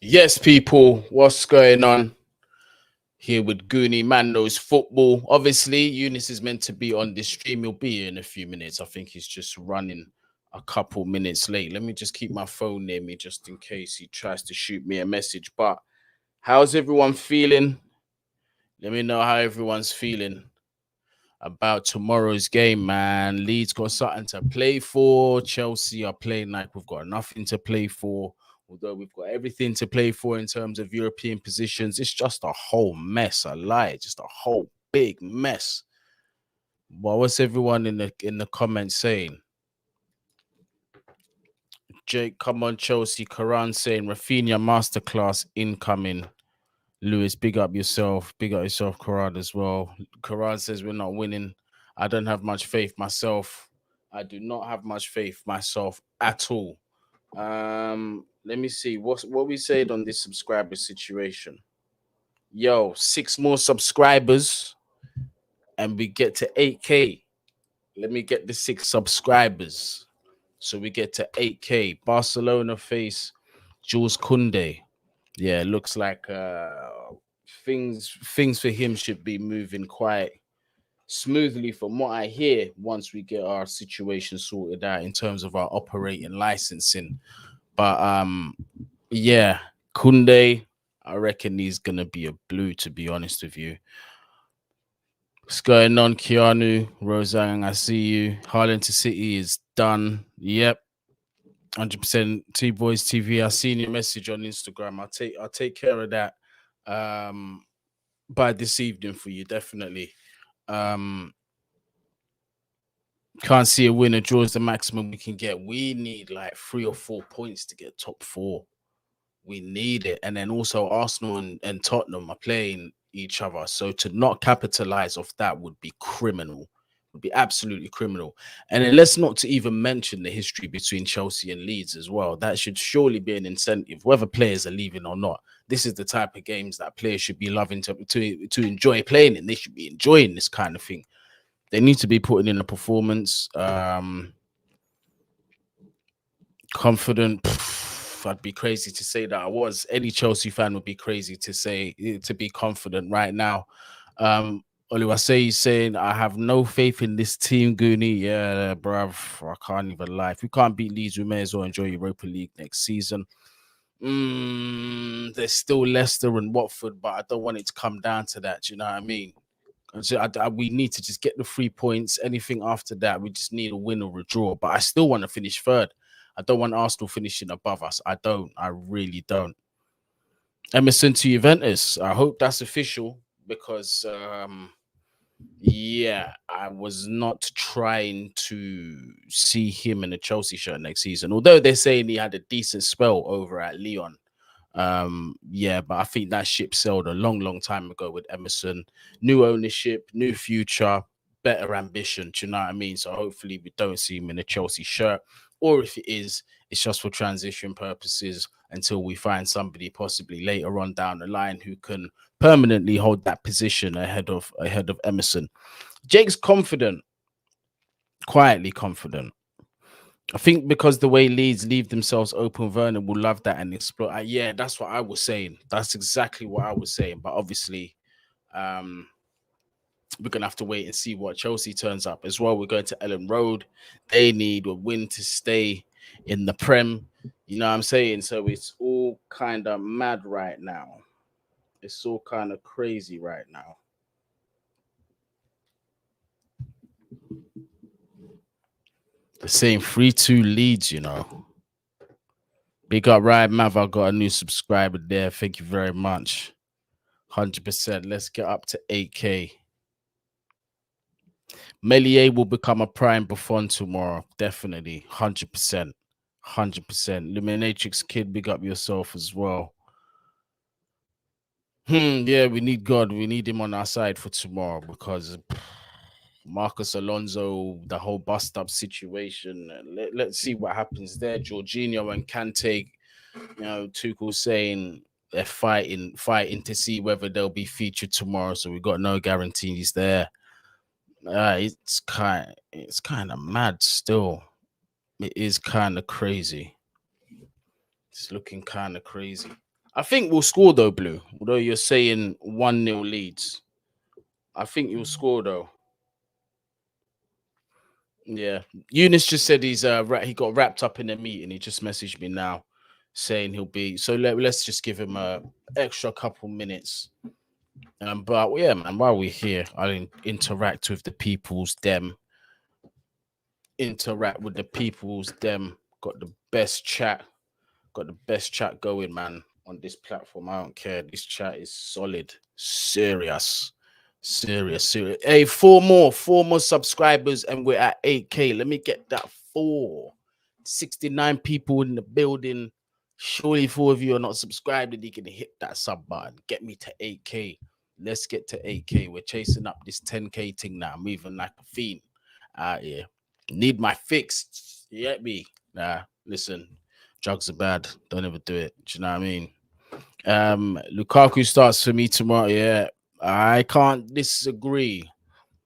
Yes, people, what's going on? Here with Guni Man Knows Football. Obviously, Eunice is meant to be on this stream. He'll be here in a few minutes. I think he's just running a couple minutes late. Let me just keep my phone near me just in case he tries to shoot me a message. But how's everyone feeling? Let me know how everyone's feeling about tomorrow's game, man. Leeds got something to play for. Chelsea are playing like we've got nothing to play for. Although we've got everything to play for in terms of European positions, it's just a whole mess. I lie, just a whole big mess. Well, what's everyone in the comments saying? Jake, come on, Chelsea. Karan saying Rafinha masterclass incoming. Lewis, big up yourself. Big up yourself, Karan, as well. Karan says we're not winning. I don't have much faith myself. I do not have much faith myself at all. Let me see what we said on this subscriber situation. Yo, 6 more subscribers, and we get to 8K. Let me get the 6 subscribers, so we get to 8K. Barcelona face Jules Koundé. Yeah, looks like things for him should be moving quite smoothly from what I hear once we get our situation sorted out in terms of our operating licensing. But yeah, Kunde, I reckon he's gonna be a blue, to be honest with you. What's going on, Keanu? Rosang, I see you. Harlan to City is done. Yep. 100% T Boys TV. I seen your message on Instagram. I'll take care of that by this evening for you, definitely. Can't see a winner draws the maximum we can get. We need like 3 or 4 points to get top 4. We need it. And then also Arsenal and Tottenham are playing each other. So to not capitalize off that would be criminal. Would be absolutely criminal. And then let's not to even mention the history between Chelsea and Leeds as well. That should surely be an incentive, whether players are leaving or not. This is the type of games that players should be loving to enjoy playing in. They should be enjoying this kind of thing. They need to be putting in a performance. Confident. I'd be crazy to say that I was. Any Chelsea fan would be crazy to say to be confident right now. Oluwaseyi saying, I have no faith in this team, Goonie. Yeah, bruv, I can't even lie. If we can't beat Leeds, we may as well enjoy Europa League next season. There's still Leicester and Watford, but I don't want it to come down to that. Do you know what I mean? So we need to just get the 3 points. Anything after that, we just need a win or a draw. But I still want to finish third. I don't want Arsenal finishing above us. I don't. I really don't. Emerson to Juventus. I hope that's official because, yeah, I was not trying to see him in a Chelsea shirt next season. Although they're saying he had a decent spell over at Lyon. Yeah, but I think that ship sailed a long time ago with Emerson. New ownership, new future, better ambition. Do you know what I mean? So hopefully we don't see him in a Chelsea shirt, or if it is, it's just for transition purposes until we find somebody possibly later on down the line who can permanently hold that position ahead of Emerson. Jake's confident, quietly confident. I think because the way Leeds leave themselves open, Vernon will love that and explore. Yeah, that's what I was saying. That's exactly what I was saying. But obviously, we're gonna have to wait and see what Chelsea turns up as well. We're going to Elland Road. They need a win to stay in the Prem. You know what I'm saying? So it's all kind of mad right now. It's all kind of crazy right now. The same 3-2 leads, you know. Big up Ryan Mav. I got a new subscriber there. Thank you very much. 100%. Let's get up to 8K. Melier will become a prime Buffon tomorrow. Definitely. 100%. 100%. Luminatrix Kid, big up yourself as well. Yeah, we need God. We need him on our side for tomorrow because Marcus Alonso, the whole bust up situation. Let's see what happens there. Jorginho and Kante, you know, Tuchel saying they're fighting to see whether they'll be featured tomorrow. So we've got no guarantees there. It's kind of mad still. It is kind of crazy. It's looking kind of crazy. I think we'll score though, Blue. Although you're saying 1-0 Leeds. I think you'll score though. Yeah. Eunice just said he got wrapped up in a meeting. He just messaged me now saying he'll be. So let's just give him a extra couple minutes. But yeah, man, while we're here, I'll interact with the people's them. Interact with the people's them. Got the best chat. Got the best chat going, man, on this platform. I don't care. This chat is solid. Serious. Hey, four more subscribers, and we're at 8K. Let me get that 69 people in the building. Surely 4 of you are not subscribed, and you can hit that sub button. Get me to 8K. Let's get to 8K. We're chasing up this 10K thing now. I'm moving like a fiend out here. Need my fix. You get me? Nah, listen. Drugs are bad. Don't ever do it. Do you know what I mean? Lukaku starts for me tomorrow. Yeah, I can't disagree.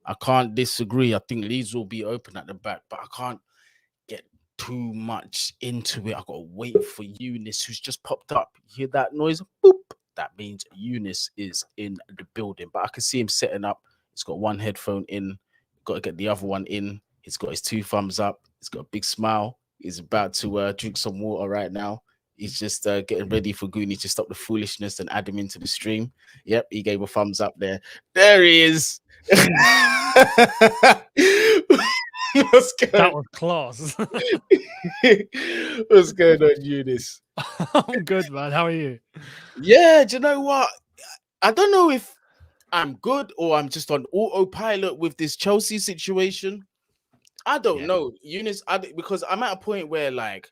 I think Leeds will be open at the back, but I can't get too much into it. I gotta wait for Eunice, who's just popped up. You hear that noise? Boop. That means Eunice is in the building. But I can see him setting up. He's got one headphone in. Got to get the other one in. He's got his 2 thumbs up. He's got a big smile. He's about to drink some water right now. He's just getting ready for Guni to stop the foolishness and add him into the stream. Yep, he gave a thumbs up there. There he is. That was class. What's going on, Younes? I'm good, man. How are you? Yeah, do you know what? I don't know if I'm good or I'm just on autopilot with this Chelsea situation. I don't know, Eunice, because I'm at a point where like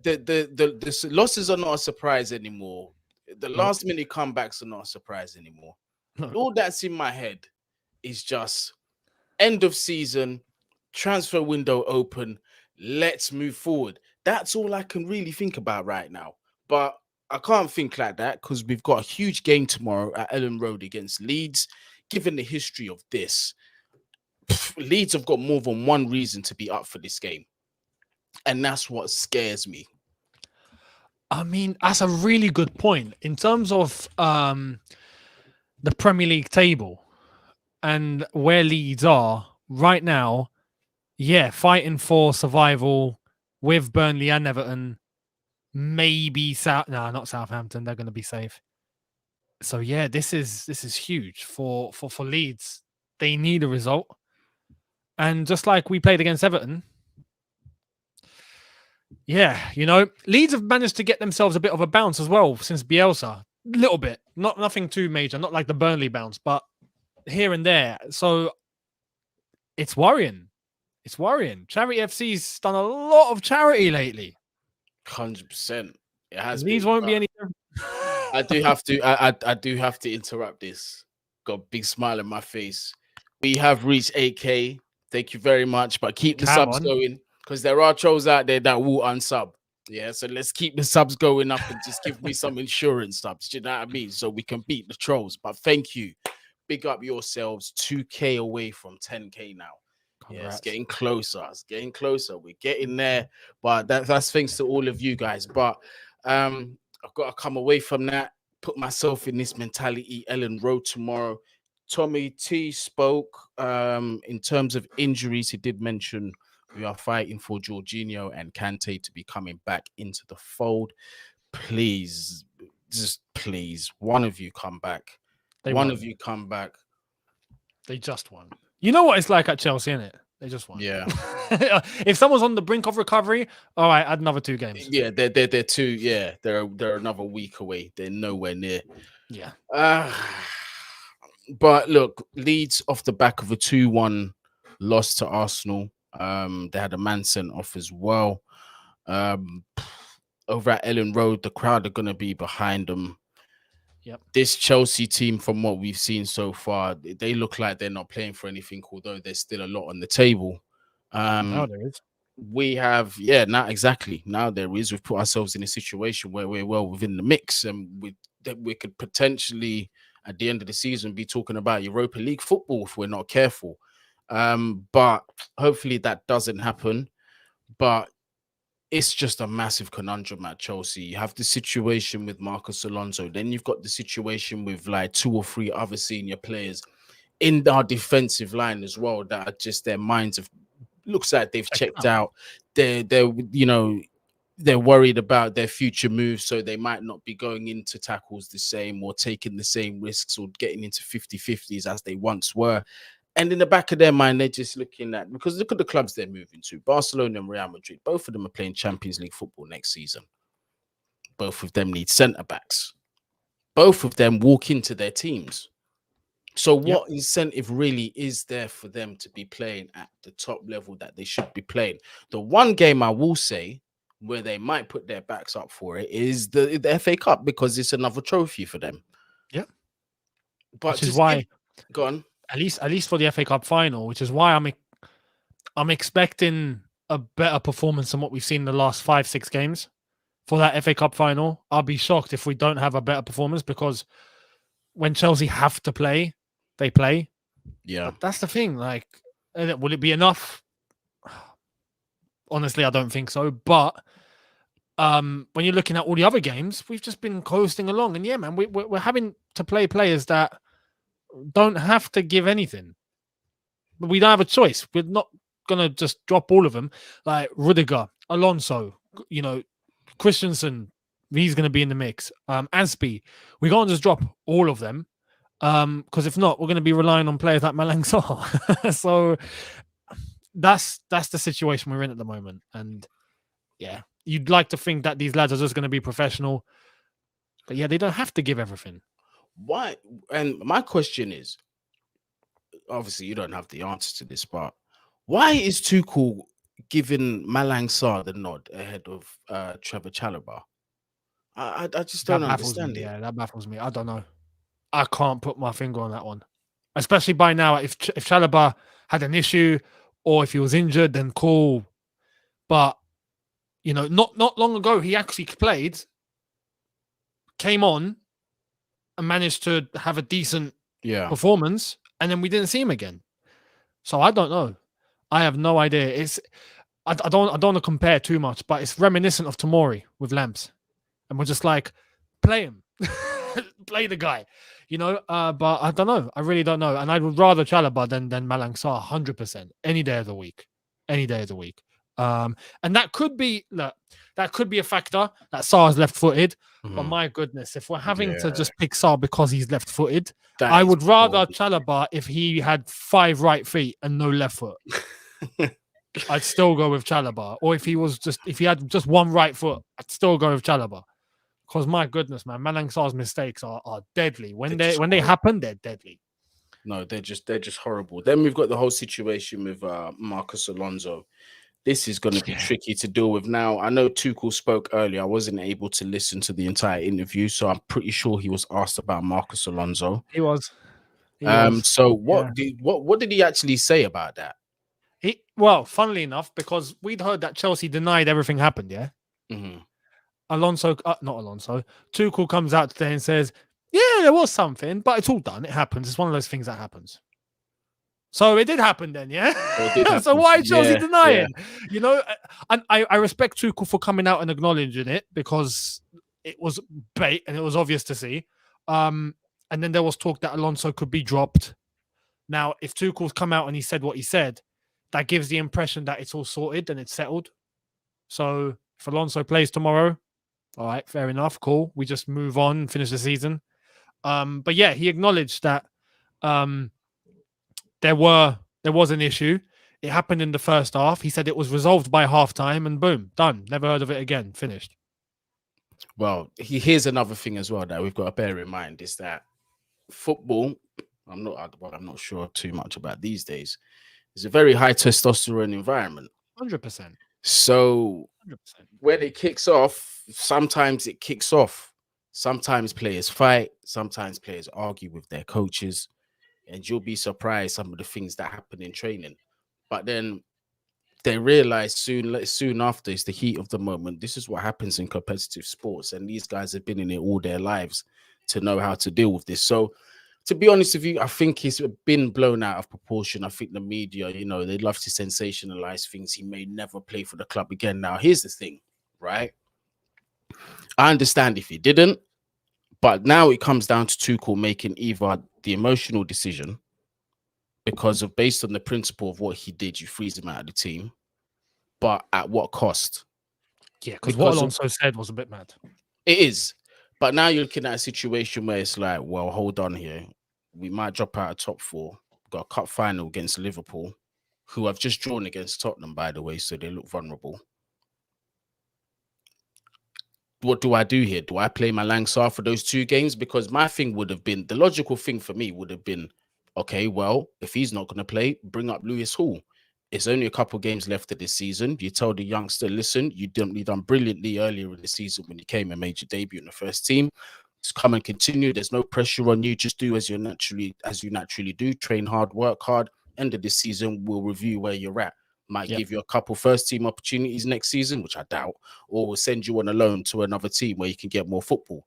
the losses are not a surprise anymore. The last minute comebacks are not a surprise anymore. All that's in my head is just end of season, transfer window open, let's move forward. That's all I can really think about right now. But I can't think like that because we've got a huge game tomorrow at Elland Road against Leeds. Given the history of this, Leeds have got more than one reason to be up for this game. And that's what scares me. I mean, that's a really good point. In terms of the Premier League table and where Leeds are right now, fighting for survival with Burnley and Everton, maybe not Southampton. They're going to be safe. So yeah, this is huge for Leeds. They need a result, and just like we played against Everton, Leeds have managed to get themselves a bit of a bounce as well since Bielsa. A little bit, nothing too major, not like the Burnley bounce, but here and there. So it's worrying. It's worrying. Charity FC's done a lot of charity lately. 100%. It has. Leeds won't be any different. I do have to. I do have to interrupt this. Got a big smile on my face. We have reached 8K. Thank you very much. But keep the subs going because there are trolls out there that will unsub. Yeah, so let's keep the subs going up and just give me some insurance subs. Do you know what I mean? So we can beat the trolls. But thank you. Big up yourselves. 2K away from 10K now. Congrats. Yeah, it's getting closer. It's getting closer. We're getting there. But that's thanks to all of you guys. But I've got to come away from that, put myself in this mentality. Elland Road tomorrow. Tommy T spoke in terms of injuries. He did mention we are fighting for Jorginho and Kante to be coming back into the fold. Please, just please, one of you come back. One of you come back. They just won. You know what it's like at Chelsea, innit? They just won. Yeah. If someone's on the brink of recovery, all right, add another 2 games. Yeah, they're 2. Yeah, they're another week away. They're nowhere near. Yeah. But look, Leeds off the back of a 2-1 loss to Arsenal. They had a man sent off as well. Over at Elland Road, the crowd are gonna be behind them. Yep. This Chelsea team, from what we've seen so far, they look like they're not playing for anything, although there's still a lot on the table. Now there is. We have, now exactly. Now there is. We've put ourselves in a situation where we're well within the mix, and we could potentially, at the end of the season, be talking about Europa League football if we're not careful. But hopefully that doesn't happen. But it's just a massive conundrum at Chelsea. You have the situation with Marcus Alonso, then you've got the situation with like 2 or 3 other senior players in our defensive line as well that are just their minds have looks like they've checked out. They're they're worried about their future moves, so they might not be going into tackles the same or taking the same risks or getting into 50-50s as they once were. And in the back of their mind, they're just looking at, because look at the clubs they're moving to, Barcelona and Real Madrid. Both of them are playing Champions League football next season. Both of them need centre-backs. Both of them walk into their teams. So what incentive really is there for them to be playing at the top level that they should be playing? The one game I will say where they might put their backs up for it is the FA Cup, because it's another trophy for them. Yeah. But which is why go on. At least for the FA Cup final, which is why I'm expecting a better performance than what we've seen in the last 5-6 games for that FA Cup final. I'll be shocked if we don't have a better performance, because when Chelsea have to play, they play. Yeah. But that's the thing. Like, will it be enough? Honestly, I don't think so. But when you're looking at all the other games, we've just been coasting along. And yeah, man, we're having to play players that don't have to give anything. But we don't have a choice. We're not going to just drop all of them. Like Rudiger, Alonso, Christensen, he's going to be in the mix. Aspie, we can't just drop all of them. Because if not, we're going to be relying on players like Malang Sarr. So that's the situation we're in at the moment. And yeah, you'd like to think that these lads are just going to be professional. But yeah, they don't have to give everything. Why? And my question is, obviously you don't have the answer to this, but why is Tuchel giving Malang Sarr the nod ahead of Trevor Chalobah? I just don't understand it. Yeah, that baffles me. I don't know. I can't put my finger on that one. Especially by now, if Chalobah had an issue or if he was injured, then cool. But not long ago he actually played, came on, and managed to have a decent performance, and then we didn't see him again. So I don't know. I have no idea. I don't want to compare too much, but it's reminiscent of Tomori with Lamps, and we're just like, play him, play the guy, But I don't know. I really don't know, and I would rather Chalobah than Malang Sarr, 100%, any day of the week. And that could be a factor that Sarr's left-footed. But my goodness, if we're having to just pick Sarr because he's left-footed, I would rather Chalobah if he had 5 right feet and no left foot. I'd still go with Chalobah. Or if he had just 1 right foot, I'd still go with Chalobah. Because my goodness, man, Malang Sarr's mistakes are deadly. When they happen, they're deadly. No, they're just horrible. Then we've got the whole situation with Marcus Alonso. This is going to be tricky to deal with. Now, I know Tuchel spoke earlier. I wasn't able to listen to the entire interview, so I'm pretty sure he was asked about Marcus Alonso. He was. So what did he actually say about that? Well, funnily enough, because we'd heard that Chelsea denied everything happened, yeah? Mm-hmm. Tuchel comes out today and says, yeah, there was something, but it's all done. It happens. It's one of those things that happens. So it did happen then, yeah? So why Chelsea denying? And I respect Tuchel for coming out and acknowledging it, because it was bait and it was obvious to see. And then there was talk that Alonso could be dropped. Now, if Tuchel's come out and he said what he said, that gives the impression that it's all sorted and it's settled. So if Alonso plays tomorrow, all right, fair enough, cool. We just move on and finish the season. But yeah, he acknowledged that there was an issue. It happened in the first half. He said it was resolved by halftime, and boom, done. Never heard of it again. Finished. Well, here's another thing as well that we've got to bear in mind is that football, I'm not sure too much about these days. It's a very high testosterone environment. 100%. So 100%. when it kicks off, sometimes it kicks off. Sometimes players fight. Sometimes players argue with their coaches. And you'll be surprised some of the things that happen in training. But then they realize soon after, it's the heat of the moment. This is what happens in competitive sports. And these guys have been in it all their lives to know how to deal with this. So To be honest with you, I think it's been blown out of proportion. I think the media, they love to sensationalize things. He may never play for the club again. Now, here's the thing, right? I understand if he didn't, but now it comes down to Tuchel making either the emotional decision based on the principle of what he did, you freeze him out of the team, but at what cost? Yeah, because what Alonso said was a bit mad. It is. But now you're looking at a situation where it's like, well, hold on here. We might drop out of top 4. Got a cup final against Liverpool, who have just drawn against Tottenham, by the way, so they look vulnerable. What do I do here? Do I play Malang Sarr for those 2 games? Because my thing would have been, the logical thing for me would have been, okay, well, if he's not going to play, bring up Lewis Hall. It's only a couple of games left of this season. You tell the youngster, listen, you done brilliantly earlier in the season when you came and made your debut in the first team. Just come and continue. There's no pressure on you. Just do as you naturally do. Train hard, work hard. End of this season, we'll review where you're at. Might give you a couple first team opportunities next season, which I doubt, or we'll send you on a loan to another team where you can get more football.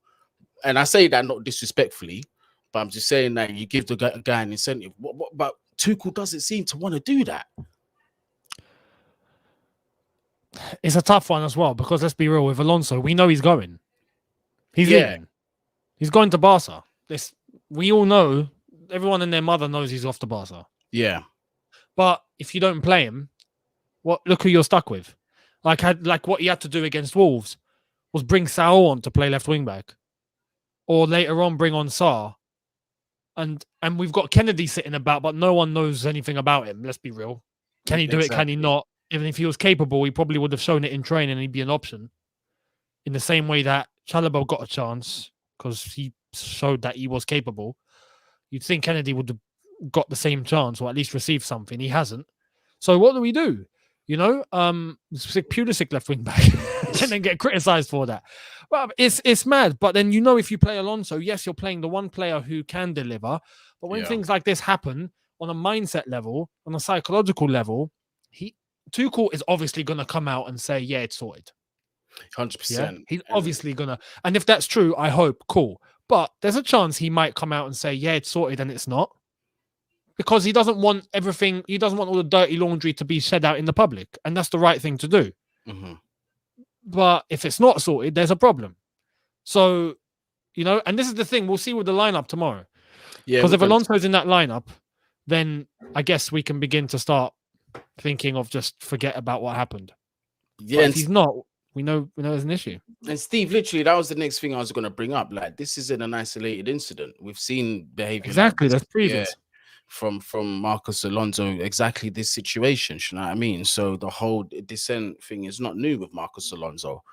And I say that not disrespectfully, but I'm just saying that you give the guy an incentive. But Tuchel doesn't seem to want to do that. It's a tough one as well, because let's be real, with Alonso, we know he's going. He's leaving. He's going to Barca. We all know, everyone and their mother knows he's off to Barca. Yeah. But if you don't play him, look who you're stuck with. Like what he had to do against Wolves was bring Saul on to play left wing back. Or later on bring on Sarr. And we've got Kennedy sitting about, but no one knows anything about him. Let's be real. Can he do it? Can he not? Even if he was capable, he probably would have shown it in training and he'd be an option. In the same way that Chalobah got a chance because he showed that he was capable. You'd think Kennedy would have got the same chance or at least received something. He hasn't. So what do we do? Pulisic left wing back and then get criticised for that. Well, it's mad. But then if you play Alonso, yes, you're playing the one player who can deliver. But when things like this happen on a mindset level, on a psychological level, Tuchel is obviously going to come out and say, yeah, it's sorted. 100%. Yeah? He's obviously going to. And if that's true, I hope, cool. But there's a chance he might come out and say, yeah, it's sorted, and it's not. Because he doesn't want everything, he doesn't want all the dirty laundry to be shed out in the public. And that's the right thing to do. Mm-hmm. But if it's not sorted, there's a problem. So, and this is the thing, we'll see with the lineup tomorrow. Yeah. Because if Alonso's in that lineup, then I guess we can begin to start thinking of just forget about what happened. Yeah, but if he's not, we know there's an issue. And Steve, literally, that was the next thing I was going to bring up. Like, this isn't an isolated incident. We've seen behavior exactly. That's previous from Marcos Alonso. Exactly this situation. You know what I mean? So the whole dissent thing is not new with Marcos Alonso.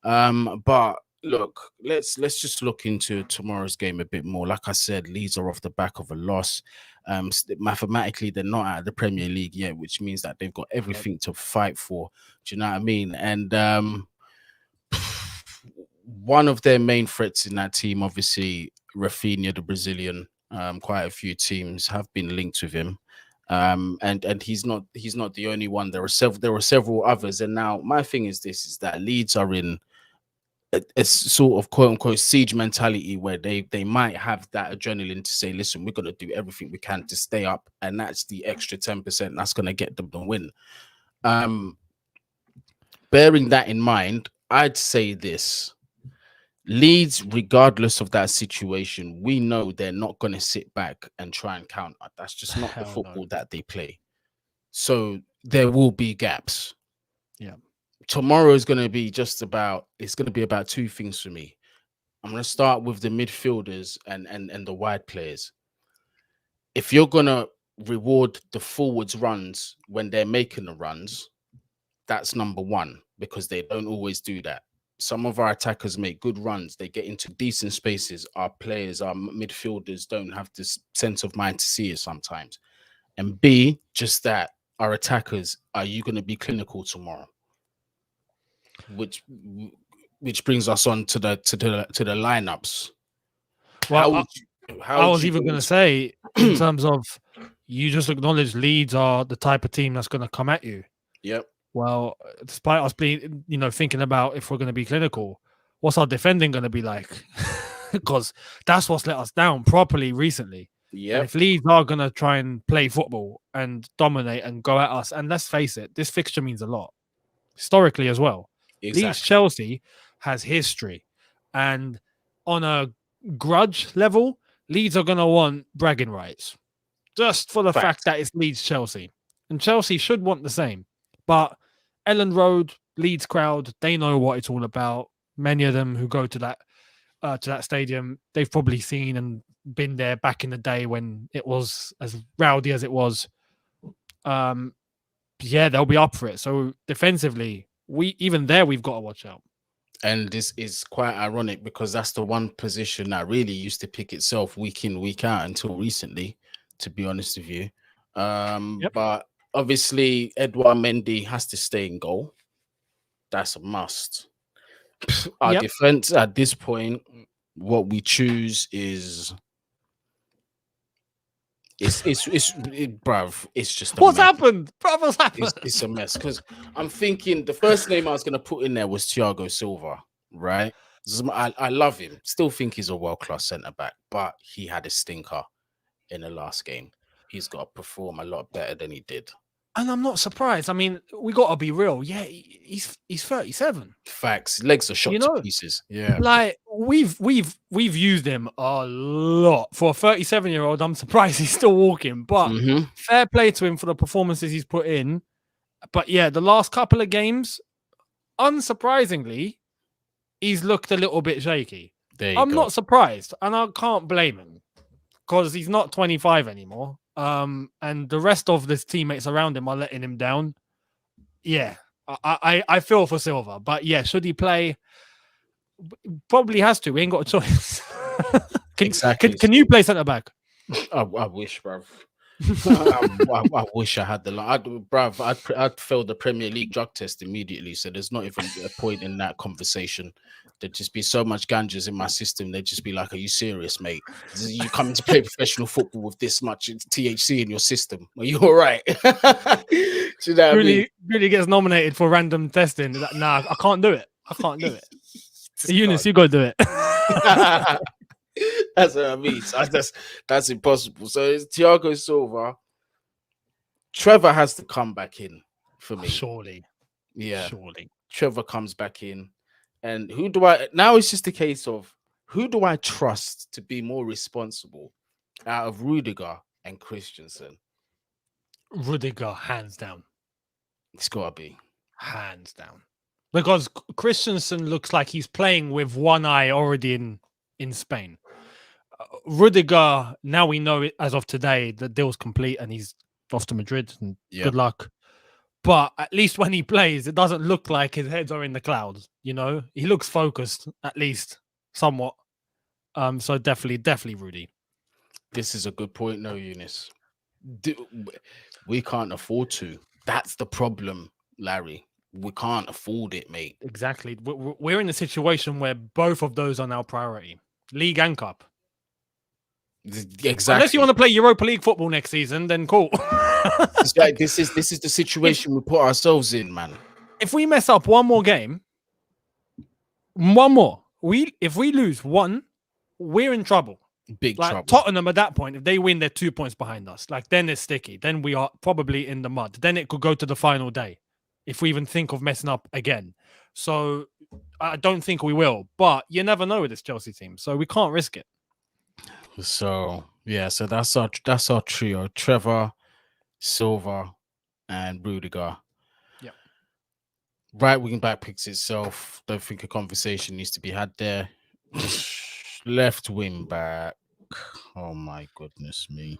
But look, let's just look into tomorrow's game a bit more. Like I said, Leeds are off the back of a loss. Mathematically, they're not out of the Premier League yet, which means that they've got everything to fight for. Do you know what I mean? And one of their main threats in that team, obviously, Rafinha, the Brazilian. Quite a few teams have been linked with him. And he's not the only one. There are several others. And now my thing is that Leeds are in a sort of quote unquote siege mentality where they might have that adrenaline to say, listen, we're going to do everything we can to stay up, and that's the extra 10% that's going to get them the win. Bearing that in mind, I'd say this: Leeds, regardless of that situation, we know they're not going to sit back and try and counter. That's just not the football that they play. So there will be gaps. Yeah. Tomorrow is going to be about 2 things for me. I'm going to start with the midfielders and the wide players. If you're going to reward the forwards runs when they're making the runs, that's number one, because they don't always do that. Some of our attackers make good runs. They get into decent spaces. Our players, our midfielders don't have this sense of mind to see it sometimes. And B, just that our attackers, are you going to be clinical tomorrow? Which brings us on to the lineups. Well, I was even going to say, in terms of, you just acknowledge Leeds are the type of team that's going to come at you. Yep. Well, despite us being, thinking about if we're going to be clinical, what's our defending going to be like? because that's what's let us down properly recently. And if Leeds are going to try and play football and dominate and go at us, and let's face it, this fixture means a lot historically as well. Exactly. Leeds Chelsea has history, and on a grudge level, Leeds are going to want bragging rights just for the fact that it's Leeds Chelsea, and Chelsea should want the same. But Elland Road, Leeds crowd, they know what it's all about. Many of them who go to that stadium, they've probably seen and been there back in the day when it was as rowdy as it was. Yeah, they'll be up for it. So defensively, we've got to watch out. And this is quite ironic because that's the one position that really used to pick itself week in, week out until recently, to be honest with you. But obviously, Edouard Mendy has to stay in goal. That's a must. Our defense at this point, what we choose is bruv, it's just what's happened, bruv. What's happened? It's a mess because I'm thinking the first name I was gonna put in there was Thiago Silva, right? I love him, still think he's a world-class centre back, but he had a stinker in the last game. He's got to perform a lot better than he did. And I'm not surprised. I mean, we got to be real. Yeah, he's 37. Facts. Legs are shot to pieces. Yeah. Like we've used him a lot. For a 37-year-old, I'm surprised he's still walking. But fair play to him for the performances he's put in. But yeah, the last couple of games, unsurprisingly, he's looked a little bit shaky. I'm not surprised, and I can't blame him because he's not 25 anymore. And the rest of his teammates around him are letting him down. Yeah, I feel for Silva, but yeah, should he play? Probably has to. We ain't got a choice. Can you play centre back? I wish, bruv. I wish I had I'd fail the Premier League drug test immediately. So there's not even a point in that conversation. There'd just be so much ganjas in my system. They'd just be like, "Are you serious, mate? You coming to play professional football with this much THC in your system? Are you all right?" You know really gets nominated for random testing. Like, nah, I can't do it. Eunice, you got to do it. That's what I mean. So that's impossible. So it's Thiago Silva. Trevor has to come back in for me. Surely. Yeah. Surely. Trevor comes back in. And now it's just a case of who do I trust to be more responsible out of Rudiger and Christensen? Rudiger, hands down. It's got to be. Hands down. Because Christensen looks like he's playing with one eye already in Spain. Rudiger, now we know it as of today, the deal's complete and he's off to Madrid. And good luck. But at least when he plays, it doesn't look like his heads are in the clouds. You know, he looks focused, at least somewhat. So definitely Rudy. This is a good point, no, Eunice. We can't afford to. That's the problem, Larry. We can't afford it, mate. Exactly. We're in a situation where both of those are now priority. League and Cup. Exactly. Unless you want to play Europa League football next season, then cool. It's like this is the situation we put ourselves in, man. If we mess up one more game, if we lose one, we're in trouble. Big trouble. Tottenham at that point, if they win, they're 2 points behind us. Then it's sticky. Then we are probably in the mud. Then it could go to the final day if we even think of messing up again. So I don't think we will. But you never know with this Chelsea team, so we can't risk it. So yeah, so that's our trio: Trevor, Silva, and Rudiger. Yep. Right wing back picks itself. Don't think a conversation needs to be had there. Left wing back. Oh my goodness me.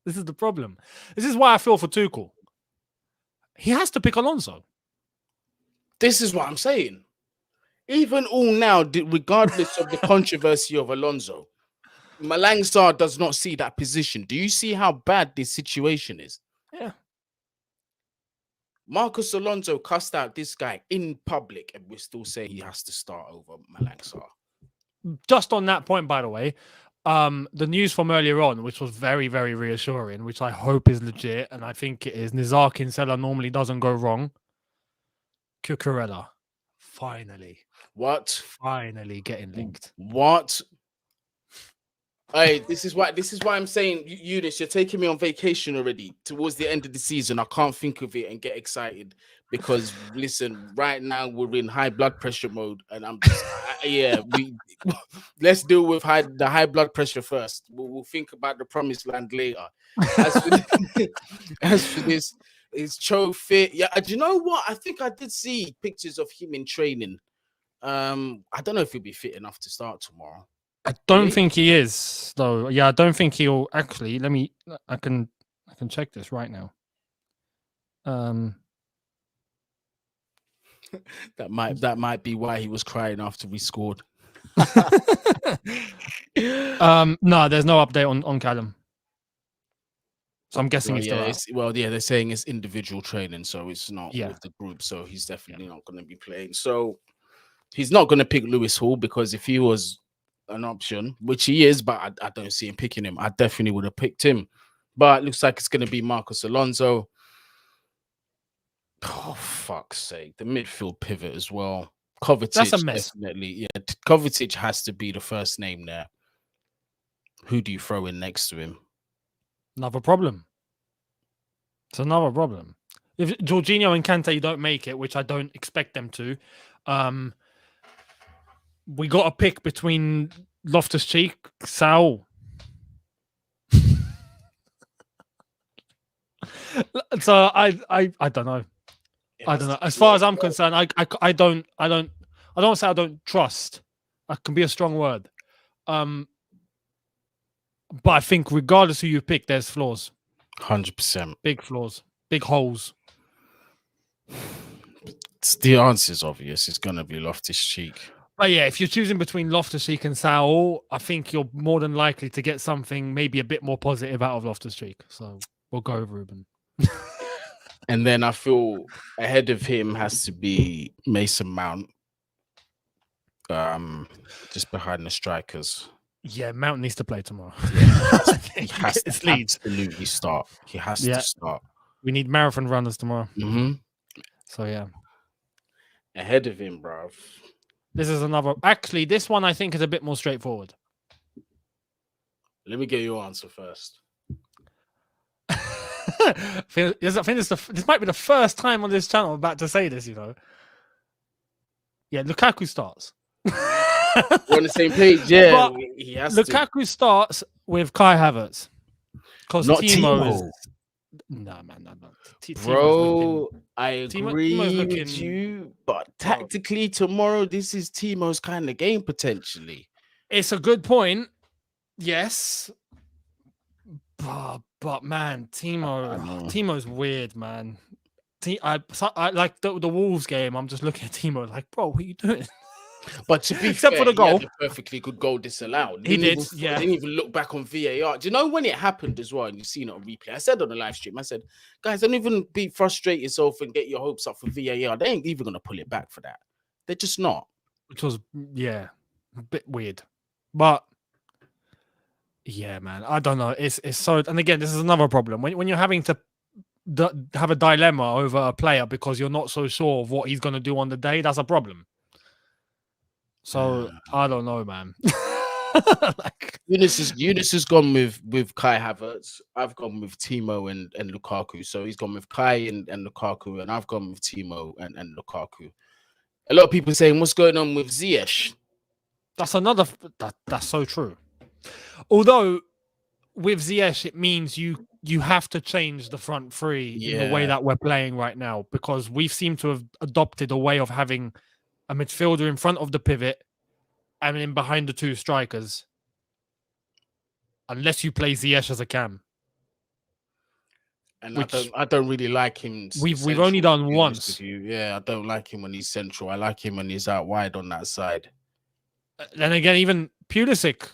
This is the problem. This is why I feel for Tuchel. He has to pick Alonso. This is what I'm saying. Even all now, regardless of the controversy of Alonso, Malang Sarr does not see that position. Do you see how bad this situation is? Yeah. Marcus Alonso cussed out this guy in public, and we're still saying he has to start over Malang Sarr. Just on that point, by the way, the news from earlier on, which was very, very reassuring, which I hope is legit, and I think it is. Nizar Kinsella normally doesn't go wrong. Cucurella. What? Finally getting linked. What? Hey, this is why I'm saying, Eunice, you're taking me on vacation already. Towards the end of the season, I can't think of it and get excited because listen, right now we're in high blood pressure mode, and I'm just we let's deal with the high blood pressure first. We'll think about the promised land later. As for this, is Cho fit? Yeah, do you know what? I think I did see pictures of him in training. I don't know if he'll be fit enough to start tomorrow. I don't think he is, though. Yeah, I don't think he'll actually. I can check this right now. That might be why he was crying after we scored. No, there's no update on Callum. So I'm guessing they're saying it's individual training, so it's not with the group. So he's definitely not going to be playing. So he's not going to pick Lewis Hall, because if he was an option, which he is, but I don't see him picking him, I definitely would have picked him. But it looks like it's going to be Marcus Alonso. Oh, fuck's sake. The midfield pivot as well. Kovacic, that's a mess. Definitely. Yeah, Kovacic has to be the first name there. Who do you throw in next to him? Another problem. It's another problem. If Jorginho and Kante don't make it, which I don't expect them to, we got a pick between Loftus-Cheek, Saul. So I don't know. I don't know. As far as I'm concerned, I don't say I don't trust. That can be a strong word. But I think regardless who you pick, there's flaws. 100%. Big flaws. Big holes. The answer is obvious. It's going to be Loftus-Cheek. But yeah, if you're choosing between Loftus-Cheek and Saul, I think you're more than likely to get something maybe a bit more positive out of Loftus-Cheek. So we'll go with Ruben. And then I feel ahead of him has to be Mason Mount. Just behind the strikers. Yeah, Mount needs to play tomorrow. Yeah, he has to absolutely start. He has to start. We need marathon runners tomorrow. Mm-hmm. So yeah. Ahead of him, bruv. This is another. Actually, this one I think is a bit more straightforward. Let me get your answer first. I think this might be the first time on this channel I'm about to say this, you know. Yeah, Lukaku starts. We're on the same page, yeah. But Lukaku starts with Kai Havertz. Because Timo is... No, man, no. Bro, I agree with you, but tactically tomorrow, this is Timo's kind of game, potentially. It's a good point, yes. But man, Timo's weird, man. I like the Wolves game. I'm just looking at Timo like, bro, what are you doing? But to be except fair, for the goal, he had a perfectly good goal disallowed. He didn't even look back on VAR. Do you know when it happened as well? And you've seen it on replay. I said on the live stream, I said, guys, don't even frustrate yourself and get your hopes up for VAR. They ain't even gonna pull it back for that. They're just not. Which was a bit weird, but. Yeah, man. I don't know. It's so. And again, this is another problem when you're having to have a dilemma over a player because you're not so sure of what he's going to do on the day. That's a problem. So I don't know, man. Younes has gone with Kai Havertz. I've gone with Timo and Lukaku. So he's gone with Kai and Lukaku, and I've gone with Timo and Lukaku. A lot of people saying, "What's going on with Ziyech?" That's another. That's so true. Although with Ziyech, it means you have to change the front three in the way that we're playing right now, because we seem to have adopted a way of having a midfielder in front of the pivot and in behind the two strikers, unless you play Ziyech as a cam. And I don't really like him. We've only done once. Yeah, I don't like him when he's central. I like him when he's out wide on that side. Then again, even Pulisic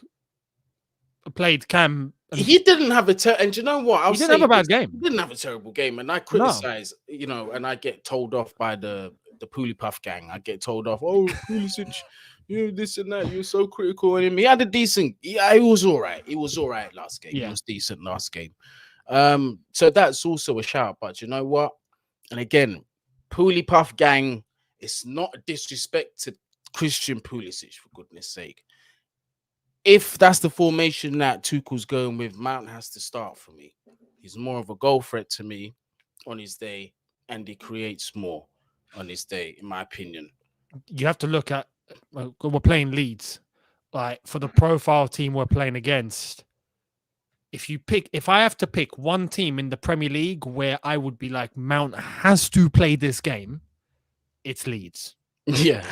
played cam. He didn't have and do you know what? He didn't have a bad game. He didn't have a terrible game, and I criticize, and I get told off by the Poolie Puff gang. I get told off, oh, Pulisic, this and that. You're so critical of him. He had a decent. Yeah, he was all right. He was all right last game. He was decent last game. So that's also a shout. But you know what? And again, Poolie Puff gang, It's not a disrespect to Christian Pulisic, for goodness sake. If that's the formation that Tuchel's going with, Mount has to start for me. He's more of a goal threat to me on his day, and he creates more on his day, in my opinion. You have to look at we're playing Leeds, like for the profile team we're playing against. If I have to pick one team in the Premier League where I would be like Mount has to play this game, it's Leeds. Yeah.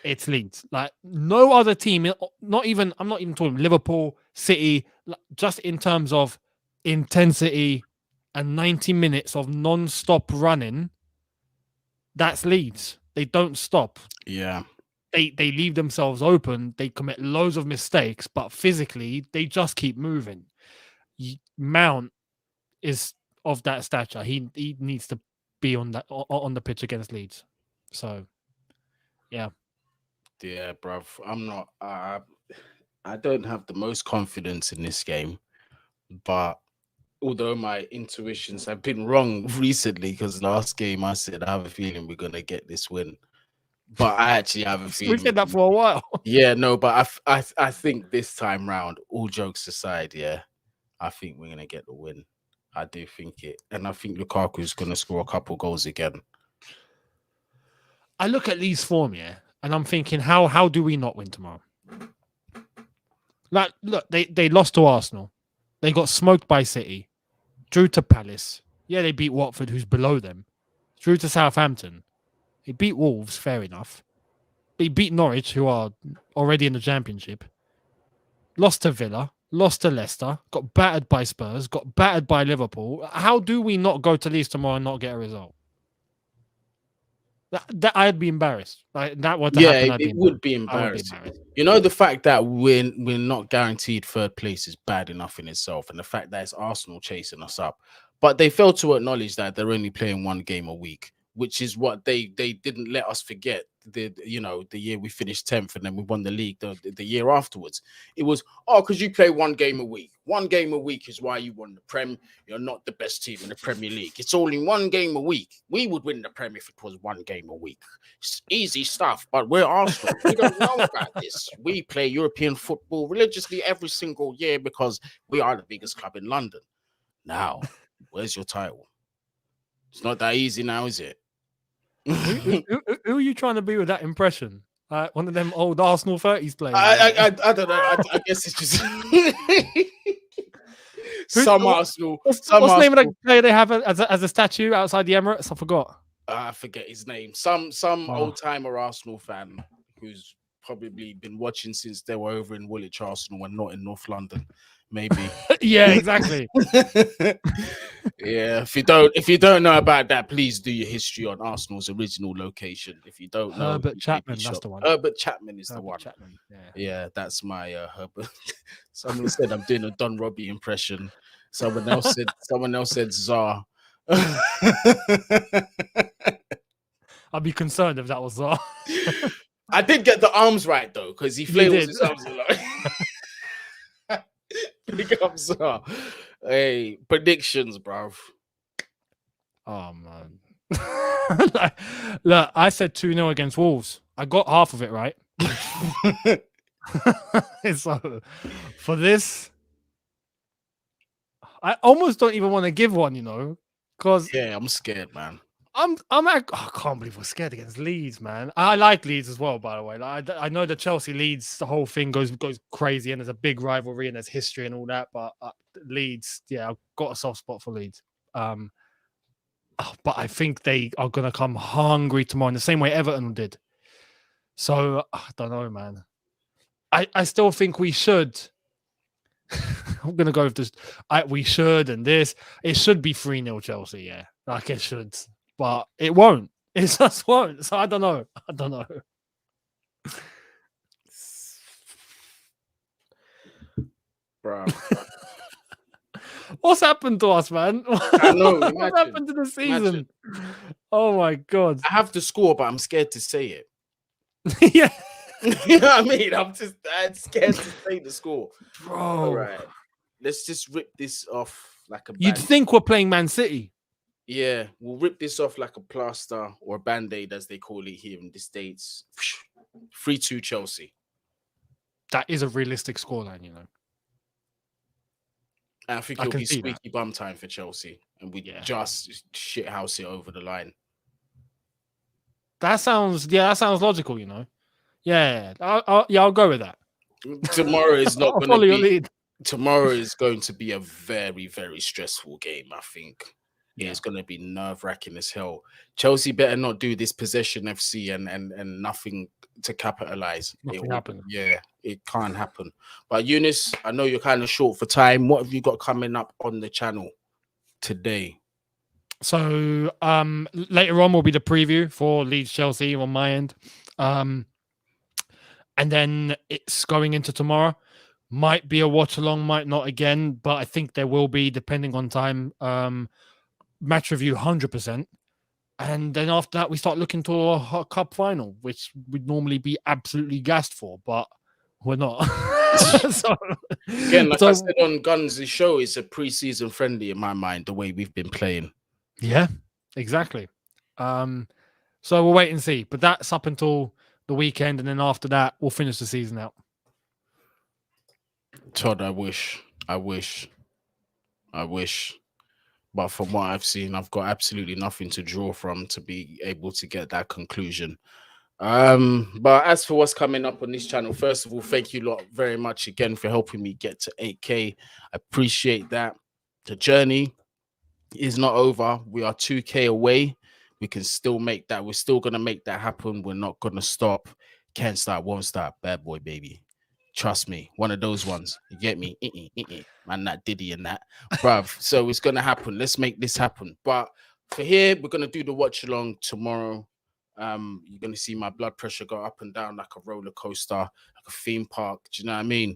It's Leeds. Like no other team, I'm not even talking Liverpool, City, just in terms of intensity and 90 minutes of non-stop running, that's Leeds. They don't stop. Yeah. They leave themselves open. They commit loads of mistakes, but physically they just keep moving. Mount is of that stature. He needs to be on the pitch against Leeds. So, yeah. Yeah, bruv. I'm not. I don't have the most confidence in this game, but although my intuitions have been wrong recently, because last game I said I have a feeling we're gonna get this win, but I actually have a feeling we said that for a while. Yeah, no, but I think this time round, all jokes aside, yeah, I think we're gonna get the win. I do think it, and I think Lukaku's gonna score a couple goals again. I look at Leeds' form, yeah, and I'm thinking, how do we not win tomorrow? Like, look, they lost to Arsenal. They got smoked by City. Drew to Palace. Yeah, they beat Watford, who's below them. Drew to Southampton. They beat Wolves, fair enough. They beat Norwich, who are already in the Championship. Lost to Villa. Lost to Leicester. Got battered by Spurs. Got battered by Liverpool. How do we not go to Leeds tomorrow and not get a result? That I'd be embarrassed. Like that would happen. It would be embarrassing. You know, the fact that we're not guaranteed third place is bad enough in itself, and the fact that it's Arsenal chasing us up, but they failed to acknowledge that they're only playing one game a week, which is what they didn't let us forget. The year we finished 10th and then we won the league the year afterwards. It was, because you play one game a week. One game a week is why you won the Prem. You're not the best team in the Premier League. It's only one game a week. We would win the Prem if it was one game a week. It's easy stuff, but we're Arsenal. We don't know about this. We play European football religiously every single year because we are the biggest club in London. Now, where's your title? It's not that easy now, is it? Who are you trying to be with that impression? One of them old Arsenal 30s players. I don't know. I guess it's just some Arsenal. What's the name of that player they have as a statue outside the Emirates? I forgot. I forget his name. Some old timer Arsenal fan who's probably been watching since they were over in Woolwich Arsenal and not in North London. Maybe. Yeah, exactly. Yeah, if you don't know about that, please do your history on Arsenal's original location. If you don't know, Herbert Chapman, that's the one. Herbert Chapman is the one. Chapman, yeah, that's my Herbert. Someone said I'm doing a Don Robbie impression. Someone else said Czar. I'd be concerned if that was Czar. I did get the arms right though, because he flails his arms a lot. Big up, Czar. Hey, predictions, bro. Oh man. Look, I said 2-0 against Wolves. I got half of it right. So for this, I almost don't even want to give one, because I'm scared, man. I can't believe we're scared against Leeds, man. I like Leeds as well, by the way. Like, I know the Chelsea Leeds, the whole thing goes crazy, and there's a big rivalry and there's history and all that. But Leeds, yeah, I've got a soft spot for Leeds. But I think they are gonna come hungry tomorrow in the same way Everton did. So I don't know, man. I still think we should. I'm gonna go with this. We should, and this. It should be 3-0 Chelsea, yeah. Like it should. But it won't. It just won't. So I don't know. Bro. What's happened to us, man? I know. What happened to the season? Oh my God. I have the score, but I'm scared to say it. Yeah. You know what I mean? I'm scared to say the score. Bro. All right. Let's just rip this off like a You'd think we're playing Man City. Yeah, we'll rip this off like a plaster or a band-aid, as they call it here in the States. 3-2 Chelsea. That is a realistic scoreline, you know. And I think I it'll can be see that. squeaky bum time for Chelsea, and we just shithouse it over the line. That sounds logical, you know. Yeah, I'll go with that. Tomorrow is not I'll going follow to your be. lead. Tomorrow is going to be a very, very stressful game. I think it's going to be nerve-wracking as hell. Chelsea better not do this possession FC and nothing to capitalize. Nothing happened. Yeah, it can't happen. But Eunice, I know you're kind of short for time. What have you got coming up on the channel today? So later on will be the preview for Leeds Chelsea on my end. And then it's going into tomorrow. Might be a watch along, might not again, but I think there will be, depending on time. Match review 100%. And then after that, we start looking to a cup final, which we'd normally be absolutely gassed for, but we're not. So, again, like I said on Guns' show, it's a pre-season friendly in my mind, the way we've been playing. Yeah, exactly. So we'll wait and see. But that's up until the weekend, and then after that, we'll finish the season out. Todd, I wish. But from what I've seen, I've got absolutely nothing to draw from to be able to get that conclusion. But as for what's coming up on this channel, first of all, thank you lot very much again for helping me get to 8K. I appreciate that. The journey is not over. We are 2K away. We can still make that. We're still going to make that happen. We're not going to stop. Can't stop, won't stop. Bad boy, baby. Trust me, one of those ones. You get me? Man, that Diddy and that, bruv. So it's gonna happen. Let's make this happen. But for here, we're gonna do the watch along tomorrow. You're gonna see my blood pressure go up and down like a roller coaster, like a theme park. Do you know what I mean?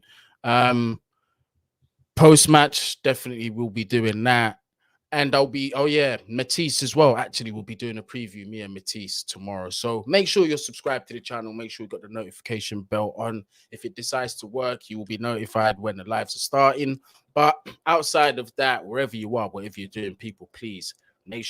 Post match, definitely we'll be doing that. And I'll be, Matisse as well. Actually, we'll be doing a preview, me and Matisse, tomorrow. So make sure you're subscribed to the channel. Make sure you got the notification bell on. If it decides to work, you will be notified when the lives are starting. But outside of that, wherever you are, whatever you're doing, people, please make sure